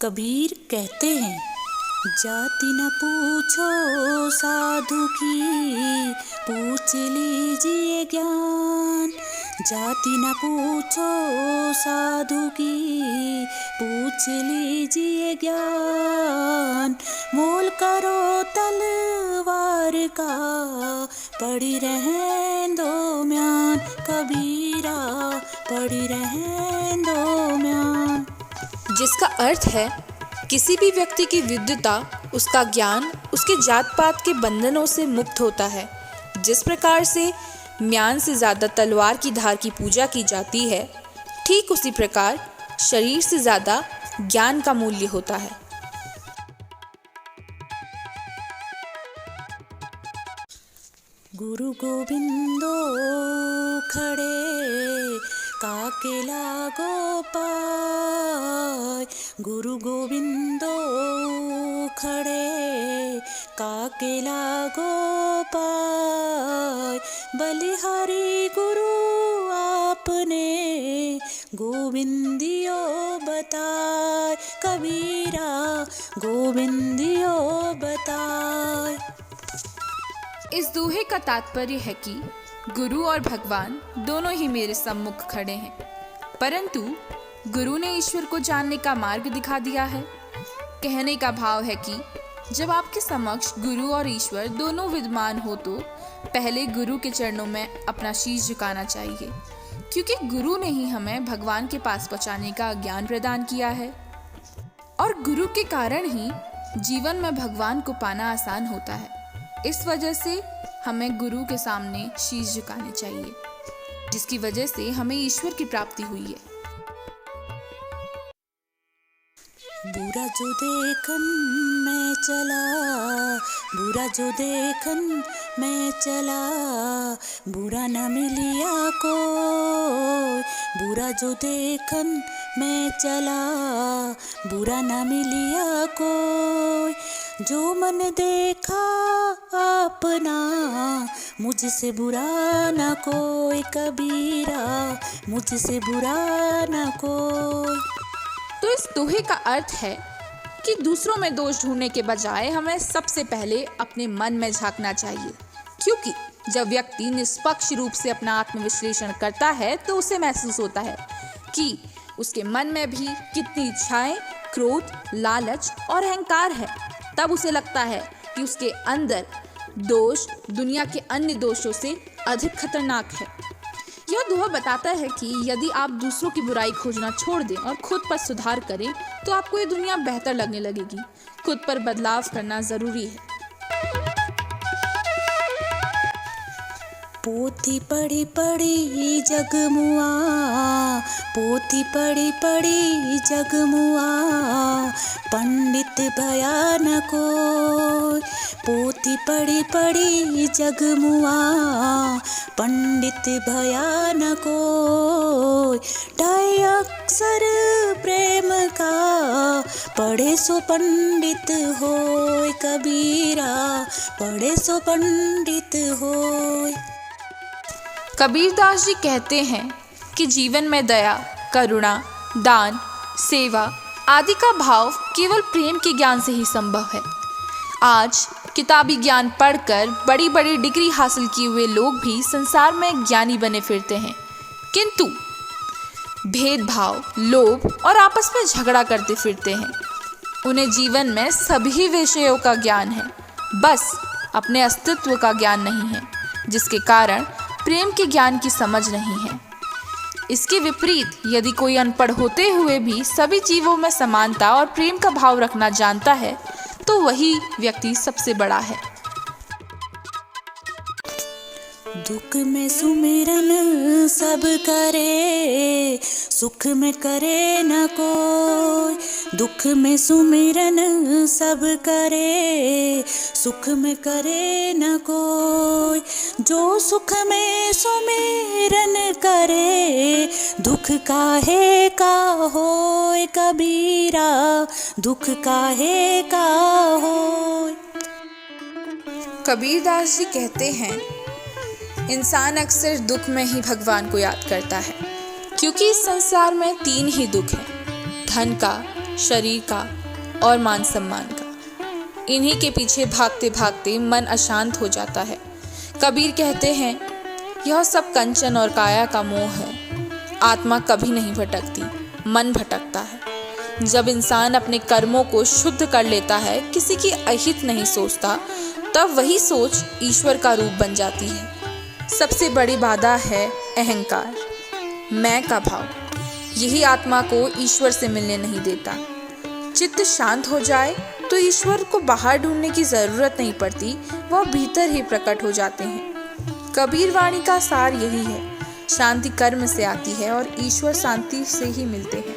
कबीर कहते हैं, जाति न पूछो साधु की, पूछ लीजिए ज्ञान। जाति न पूछो साधु की, पूछ लीजिए ज्ञान। मोल करो तलवार का, पड़ी रहें दो म्यान। कबीरा पड़ी रहें दो म्यान। जिसका अर्थ है किसी भी व्यक्ति की विद्वता, उसका ज्ञान उसके जात पात के बंधनों से मुक्त होता है। जिस प्रकार से म्यान से ज़्यादा तलवार की धार की पूजा की जाती है, ठीक उसी प्रकार शरीर से ज़्यादा ज्ञान का मूल्य होता है। गुरु गोविंदो खड़े काके लागो पाय। गुरु गोविंदो खड़े काके लागो पाय। बलिहारी गुरु आपने गोविंदियो बताए। कबीरा गोविंदियो बताए। इस दोहे का तात्पर्य है कि गुरु और भगवान दोनों ही मेरे सम्मुख खड़े हैं, परंतु गुरु ने ईश्वर को जानने का मार्ग दिखा दिया है। कहने का भाव है कि जब आपके समक्ष गुरु और ईश्वर दोनों विद्यमान हो तो पहले गुरु के चरणों में अपना शीश झुकाना चाहिए, क्योंकि गुरु ने ही हमें भगवान के पास पहुंचाने का ज्ञान प्रदान किया है और गुरु के कारण ही जीवन में भगवान को पाना आसान होता है। इस वजह से हमें गुरु के सामने शीश झुकाने चाहिए, जिसकी वजह से हमें ईश्वर की प्राप्ति हुई है। बुरा जो देखन मैं चला, बुरा जो देखन मैं चला, बुरा न मिलिया कोई। बुरा जो देखन मैं चला, बुरा न मिलिया कोई। जो मन देखा अपना, मुझसे बुरा न कोई। कबीरा मुझसे बुरा न कोई। तो इस दोहे का अर्थ है कि दूसरों में दोष ढूंढने के बजाय हमें सबसे पहले अपने मन में झांकना चाहिए, क्योंकि जब व्यक्ति निष्पक्ष रूप से अपना आत्मविश्लेषण करता है तो उसे महसूस होता है कि उसके मन में भी कितनी इच्छाएं, क्रोध, लालच और अहंकार है। तब उसे लगता है कि उसके अंदर दोष दुनिया के अन्य दोषों से अधिक खतरनाक है। यह दोहा बताता है कि यदि आप दूसरों की बुराई खोजना छोड़ दें और खुद पर सुधार करें तो आपको ये दुनिया बेहतर लगने लगेगी। खुद पर बदलाव करना जरूरी है। पोथी पढ़ी पढ़ी जगमुआ, पोथी पढ़ी पढ़ी जगमुआ, पंडित भया न कोई। पोथी पढ़ी पढ़ी जगमुआ, पंडित भया न कोई। ढाई अक्षर प्रेम का, पढ़े सो पंडित होय। कबीरा पढ़े सो पंडित होय। कबीरदास जी कहते हैं कि जीवन में दया, करुणा, दान, सेवा आदि का भाव केवल प्रेम के ज्ञान से ही संभव है। आज किताबी ज्ञान पढ़कर बड़ी बड़ी डिग्री हासिल किए हुए लोग भी संसार में ज्ञानी बने फिरते हैं, किंतु भेदभाव, लोभ और आपस में झगड़ा करते फिरते हैं। उन्हें जीवन में सभी विषयों का ज्ञान है, बस अपने अस्तित्व का ज्ञान नहीं है, जिसके कारण प्रेम के ज्ञान की समझ नहीं है। इसके विपरीत यदि कोई अनपढ़ होते हुए भी सभी जीवों में समानता और प्रेम का भाव रखना जानता है तो वही व्यक्ति सबसे बड़ा है। दुख में सुमिरन सब करे, सुख में करे न कोई। दुख में सुमिरन सब करे, सुख में करे न कोई। जो सुख में सुमिरन करे, दुख काहे का होय। कबीरा दुख काहे का होय। कबीरदास जी कहते हैं, इंसान अक्सर दुख में ही भगवान को याद करता है, क्योंकि इस संसार में 3 ही दुख हैं, धन का, शरीर का और मान सम्मान का। इन्हीं के पीछे भागते भागते मन अशांत हो जाता है। कबीर कहते हैं, यह सब कंचन और काया का मोह है। आत्मा कभी नहीं भटकती, मन भटकता है। जब इंसान अपने कर्मों को शुद्ध कर लेता है, किसी की अहित नहीं सोचता, तब वही सोच ईश्वर का रूप बन जाती है। सबसे बड़ी बाधा है अहंकार, मैं का भाव। यही आत्मा को ईश्वर से मिलने नहीं देता। चित्त शांत हो जाए तो ईश्वर को बाहर ढूंढने की जरूरत नहीं पड़ती, वह भीतर ही प्रकट हो जाते हैं। कबीर वाणी का सार यही है, शांति कर्म से आती है और ईश्वर शांति से ही मिलते हैं।